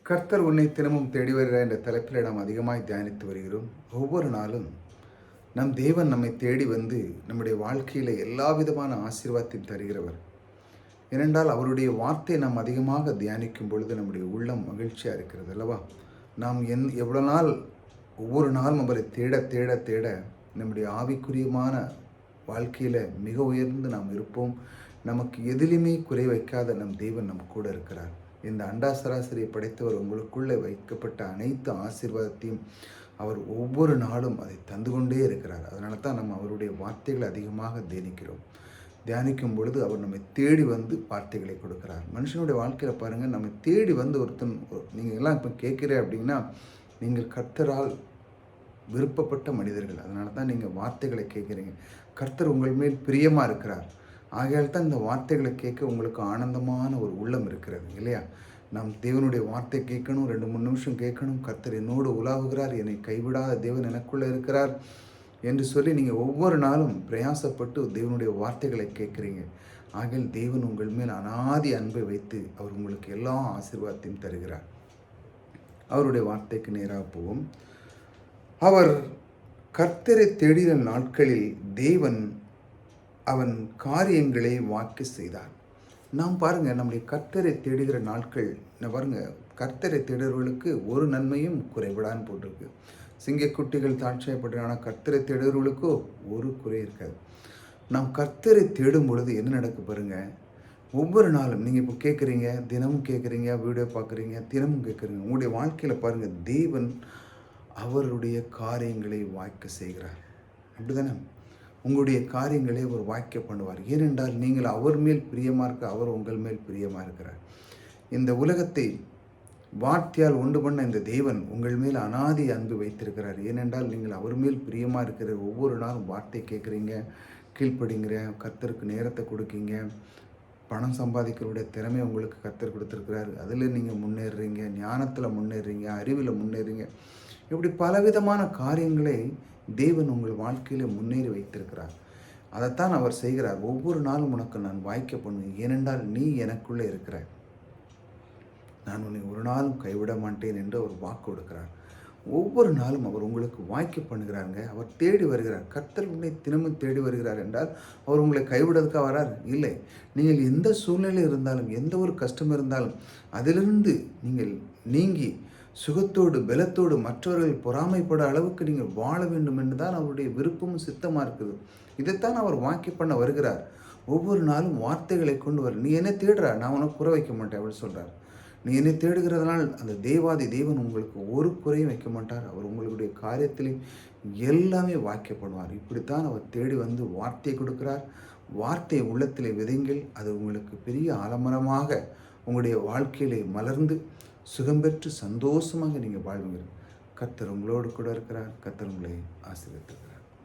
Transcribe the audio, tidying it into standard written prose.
கர்த்தர் உன்னை தினமும் தேடி வருகிறார் என்ற தலைப்பில் நாம் அதிகமாய் தியானித்து வருகிறோம். ஒவ்வொரு நாளும் நம் தேவன் நம்மை தேடி வந்து நம்முடைய வாழ்க்கையில் எல்லா விதமான ஆசீர்வாதத்தையும் தருகிறவர். ஏனென்றால் அவருடைய வார்த்தை நாம் அதிகமாக தியானிக்கும் பொழுது நம்முடைய உள்ளம் மகிழ்ச்சியாக இருக்கிறது அல்லவா? நாம் எவ்வளோ நாள் ஒவ்வொரு நாளும் அவரை தேட தேட தேட நம்முடைய ஆவிக்குரியமான வாழ்க்கையில் மிக உயர்ந்து நாம் இருப்போம். நமக்கு எதிலுமே குறை வைக்காத நம் தேவன் நம் கூட இருக்கிறார். இந்த அண்டா சராசரியை படைத்தவர் உங்களுக்குள்ளே வைக்கப்பட்ட அனைத்து ஆசீர்வாதத்தையும் அவர் ஒவ்வொரு நாளும் அதை தந்து கொண்டே இருக்கிறார். அதனால தான் நம்ம அவருடைய வார்த்தைகளை அதிகமாக தியானிக்கும் பொழுது அவர் நம்மை தேடி வந்து வார்த்தைகளை கொடுக்கிறார். மனுஷனுடைய வாழ்க்கையில் பாருங்கள், நம்ம தேடி வந்து நீங்கள் எல்லாம் இப்போ கேட்குறேன் அப்படின்னா நீங்கள் கர்த்தரால் விருப்பப்பட்ட மனிதர்கள். அதனால தான் நீங்கள் வார்த்தைகளை கேட்குறீங்க. கர்த்தர் உங்கள் மேல் பிரியமாக இருக்கிறார். ஆகையால் தான் இந்த வார்த்தைகளை கேட்க உங்களுக்கு ஆனந்தமான ஒரு உள்ளம் இருக்கிறது இல்லையா? நாம் தேவனுடைய வார்த்தை கேட்கணும், 2-3 நிமிஷம் கேட்கணும். கர்த்தர் என்னோடு உலாவுகிறார், என்னை கைவிடாத தேவன் எனக்குள்ளே இருக்கிறார் என்று சொல்லி நீங்கள் ஒவ்வொரு நாளும் பிரயாசப்பட்டு தேவனுடைய வார்த்தைகளை கேட்குறீங்க. ஆகையால் தேவன் உங்கள் மேல் அனாதி அன்பை வைத்து அவர் உங்களுக்கு எல்லா ஆசீர்வாதத்தையும் தருகிறார். அவருடைய வார்த்தைக்கு நேராக போவோம். அவர் கர்த்தரை தேடின நாட்களில் தேவன் அவன் காரியங்களை வாக்கு செய்தார். நாம் பாருங்கள், நம்முடைய கர்த்தரை தேடுகிற நாட்கள் பாருங்கள், கர்த்தரை தேடுறவர்களுக்கு ஒரு நன்மையும் குறைபடான்னு போட்டிருக்கு. சிங்கக்குட்டிகள் தாட்சியப்பட்டான கர்த்தரை தேடுறவர்களுக்கோ ஒரு குறை இருக்காது. நாம் கர்த்தரை தேடும் பொழுது என்ன நடக்க பாருங்கள், ஒவ்வொரு நாளும் நீங்கள் இப்போ கேட்குறீங்க, தினமும் கேட்குறீங்க, வீடியோ பார்க்குறீங்க, தினமும் கேட்குறீங்க. உங்களுடைய வாழ்க்கையில் பாருங்கள், தேவன் அவருடைய காரியங்களை வாய்க்க செய்கிறார். அப்படி தானே? உங்களுடைய காரியங்களை அவர் வாய்க்க பண்ணுவார். ஏனென்றால் நீங்கள் அவர் மேல் பிரியமாக இருக்க, அவர் உங்கள் மேல் பிரியமாக இருக்கிறார். இந்த உலகத்தை வார்த்தையால் உண்டு பண்ண இந்த தேவன் உங்கள் மேல் அனாதி அன்பு வைத்திருக்கிறார். ஏனென்றால் நீங்கள் அவர் மேல் பிரியமாக இருக்கிற ஒவ்வொரு நாளும் வார்த்தை கேட்குறீங்க, கீழ்ப்படுங்கிற, கர்த்தருக்கு நேரத்தை கொடுக்கீங்க, பணம் சம்பாதிக்கிறவுடைய திறமை உங்களுக்கு கர்த்தர் கொடுத்துருக்கிறார். அதில் நீங்கள் முன்னேறுறீங்க, ஞானத்தில் முன்னேறுறீங்க, அறிவில் முன்னேறீங்க. இப்படி பலவிதமான காரியங்களை தேவன் உங்கள் வாழ்க்கையில் முன்னேறி வைத்திருக்கிறார். அதைத்தான் அவர் செய்கிறார். ஒவ்வொரு நாளும் உனக்கு நான் வாய்க்க பண்ணுவேன், ஏனென்றால் நீ எனக்குள்ளே இருக்கிற, நான் உன்னை ஒரு நாளும் கைவிட மாட்டேன் என்று அவர் வாக்கு கொடுக்கிறார். ஒவ்வொரு நாளும் அவர் உங்களுக்கு வாய்க்க பண்ணுகிறாங்க. அவர் தேடி வருகிறார். கர்த்தர் உன்னை தினமும் தேடி வருகிறார் என்றால் அவர் உங்களை கைவிடுறதுக்காக வரார் இல்லை. நீங்கள் எந்த சூழ்நிலை இருந்தாலும், எந்த ஒரு கஷ்டம் இருந்தாலும் அதிலிருந்து நீங்கள் நீங்கி சுகத்தோடு பலத்தோடு மற்றவர்கள் பொறாமைப்பட அளவுக்கு நீங்கள் வாழ வேண்டும் என்று தான் அவருடைய விருப்பமும் சித்தமாக இருக்குது. இதைத்தான் அவர் வாக்கி பண்ண வருகிறார். ஒவ்வொரு நாளும் வார்த்தைகளை கொண்டு வர, நீ என்ன தேடுறா, நான் உனக்கு குறை வைக்க மாட்டேன் அப்படி சொல்கிறார். நீ என்னை தேடுகிறதுனால் அந்த தேவாதி தேவன் உங்களுக்கு ஒரு குறையும் வைக்க மாட்டார். அவர் உங்களுடைய காரியத்திலே எல்லாமே வாக்கியப்படுவார். இப்படித்தான் அவர் தேடி வந்து வார்த்தையை கொடுக்கிறார். வார்த்தையை உள்ளத்திலே விதைங்கள், அது உங்களுக்கு பெரிய ஆலமரமாக உங்களுடைய வாழ்க்கையிலே மலர்ந்து சுகம் பெற்று சந்தோஷமாக நீங்கள் வாழ்வீர்கள். கர்த்தர் உங்களோடு கூட இருக்கிறார். கர்த்தர் உங்களை ஆசீர்வதிக்கிறார்.